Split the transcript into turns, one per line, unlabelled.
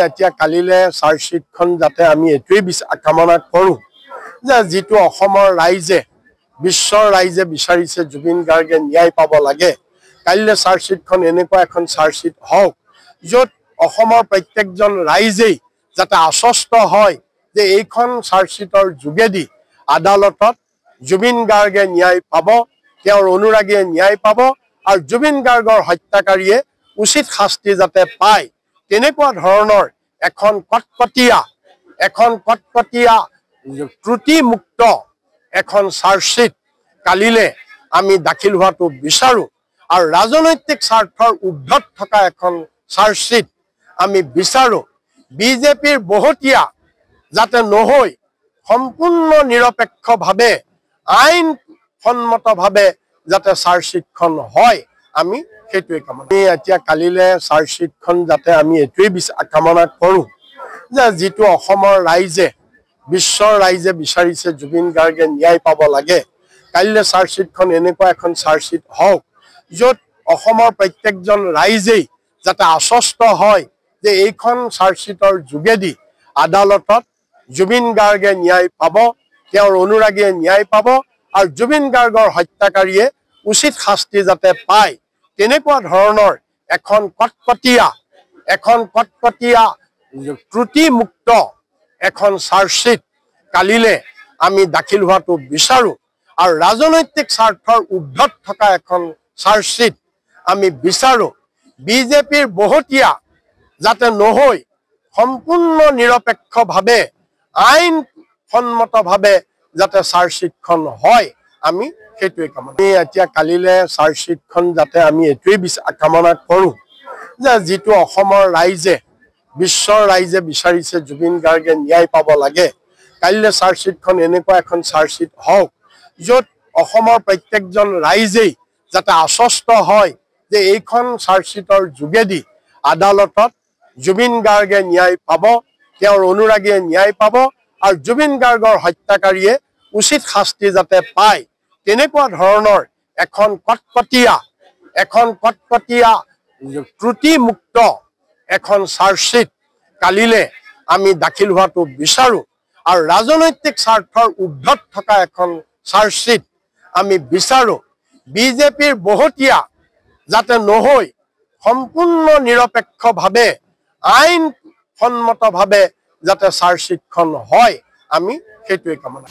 এতিয়া কালিলে চাৰ্জশ্বিটখন যাতে আমি এটোই কামনা কৰো যে যেটো অসমৰ ৰাইজে বিশ্বৰ ৰাইজে বিচাৰিছে জুবিন গাৰ্গে ন্যায় পাব লাগে। কালিলে চাৰ্জশ্বিটখন এনেকুৱা এখন চাৰ্জশ্বিট হওক য'ত অসমৰ প্ৰত্যেকজন ৰাইজেই যাতে আশ্বস্ত হয় যে এইখন চাৰ্জশ্বিটৰ যোগেদি আদালতত জুবিন গাৰ্গে ন্যায় পাব, তেওঁৰ অনুৰাগীয়ে ন্যায় পাব আৰু জুবিন গাৰ্গৰ হত্যাকাৰীয়ে উচিত শাস্তি যাতে পায়। তেনেকুৱা ধৰণৰ এখন কটকটীয়া ত্ৰুটিমুক্ত এখন চাৰ্জশ্বিট কালিলে আমি দাখিল হোৱাটো বিচাৰো আৰু ৰাজনৈতিক স্বাৰ্থৰ ঊৰ্ধত থকা এখন চাৰ্জশ্বিট আমি বিচাৰো। বিজেপিৰ বহুতীয়া যাতে নহৈ সম্পূৰ্ণ নিৰপেক্ষভাৱে আইনসন্মতভাৱে যাতে চাৰ্জশ্বিটখন হয় আমি সেইটোৱে কামনা। এতিয়া কালিলে চাৰ্জশ্বিটখন যাতে আমি এটোই কামনা কৰো যে যেটো অসমৰ ৰাইজে বিশ্বৰ ৰাইজে বিচাৰিছে জুবিন গাৰ্গে ন্যায় পাব লাগে। কালিলে চাৰ্জশ্বিটখন এনেকুৱা এখন চাৰ্জশ্বিট হওক য'ত অসমৰ প্ৰত্যেকজন ৰাইজেই যাতে আশ্বস্ত হয় যে এইখন চাৰ্জশ্বিটৰ যোগেদি আদালতত জুবিন গাৰ্গে ন্যায় পাব, তেওঁৰ অনুৰাগীয়ে ন্যায় পাব আৰু জুবিন গাৰ্গৰ হত্যাকাৰীয়ে উচিত শাস্তি যাতে পায়। তেনেকুৱা ধৰণৰ এখন কটকটীয়া ত্ৰুটিমুক্ত এখন চাৰ্জশ্বিট কালিলে আমি দাখিল হোৱাটো বিচাৰো আৰু ৰাজনৈতিক স্বাৰ্থৰ ঊৰ্ধত থকা এখন চাৰ্জশ্বিট আমি বিচাৰো। বিজেপিৰ বহুতীয়া যাতে নহৈ সম্পূৰ্ণ নিৰপেক্ষভাৱে আইনসন্মতভাৱে যাতে চাৰ্জশ্বিটখন হয় আমি সেইটোৱে কামনা। এতিয়া কালিলে চাৰ্জশ্বিটখন যাতে আমি এটোই কামনা কৰো যে যেটো অসমৰ ৰাইজে বিশ্বৰ ৰাইজে বিচাৰিছে জুবিন গাৰ্গে ন্যায় পাব লাগে। কালিলে চাৰ্জশ্বিটখন এনেকুৱা এখন চাৰ্জশ্বিট হওক য'ত অসমৰ প্ৰত্যেকজন ৰাইজেই যাতে আশ্বস্ত হয় যে এইখন চাৰ্জশ্বিটৰ যোগেদি আদালতত জুবিন গাৰ্গে ন্যায় পাব, তেওঁৰ অনুৰাগীয়ে ন্যায় পাব আৰু জুবিন গাৰ্গৰ হত্যাকাৰীয়ে উচিত শাস্তি যাতে পায়। তেনেকুৱা ধৰণৰ এখন কটকটীয়া ত্ৰুটিমুক্ত এখন চাৰ্জশ্বিট কালিলে আমি দাখিল হোৱাটো বিচাৰো আৰু ৰাজনৈতিক স্বাৰ্থৰ ঊৰ্ধত থকা এখন চাৰ্জশ্বিট আমি বিচাৰো। বিজেপিৰ বহুতীয়া যাতে নহৈ সম্পূৰ্ণ নিৰপেক্ষভাৱে আইনসন্মতভাৱে যাতে চাৰ্জশ্বিটখন হয় আমি সেইটোৱে কামনা।